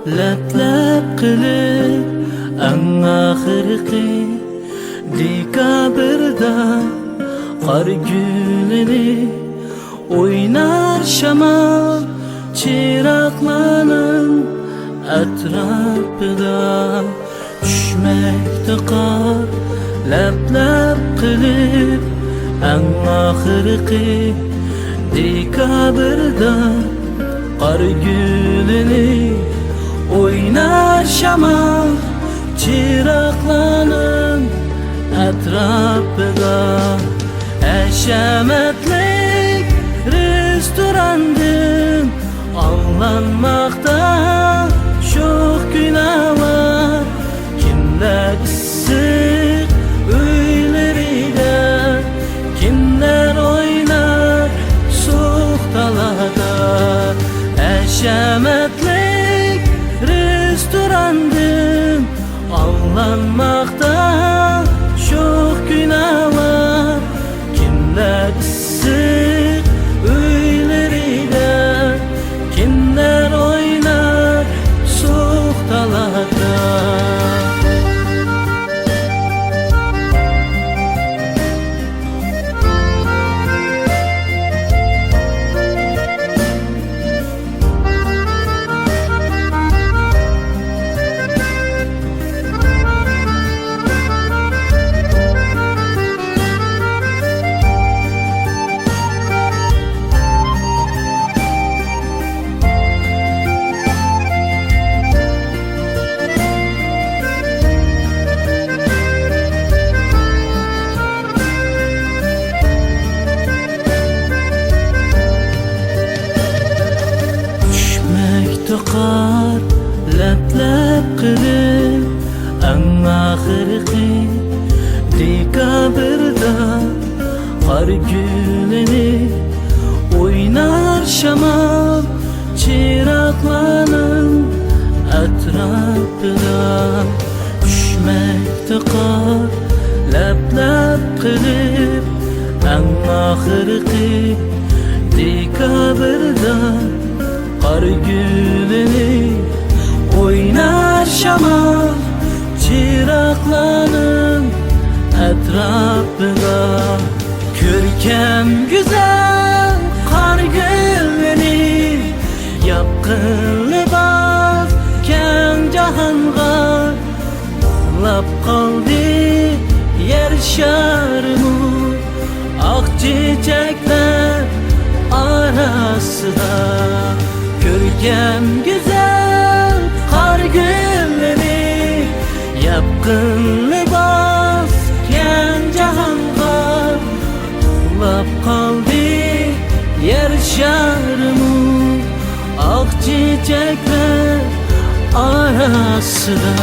lab qilib eng oxirgi dekabrda qor gulini o'ynar shamol chiroqlarning atrofida tushmoqda qor lab qilib eng oxirgi dekabrda qor gulini o'ynar shamol chiroqlarning atrofida hashamatlik restorandan avlanmoqda sho'x günahlar kimlar issiq uylarida kimlar o'ynar so'q dalada hashamatlik restorandan avlanmoqda sho'x günahlar kimlar issiq uylarida kimlar o'ynar so'q dalada qor lab qilib eng oxirgi dekabrda qor gulini o'ynar shamol chiroqlarning atrofida tushmoqda qor lab qilib eng oxirgi dekabrda qor gulini o'ynar shamol chiroqlarning atrofida ko'rkam go'zal qor gulini yopqin libos keng jahonga uxlab qoldi yer sharmu oq chechaklar arasida ko'rkam go'zal qor gulini yopqin libos keng jahonga uxlab qoldi yer sharmu oq chechaklar arasida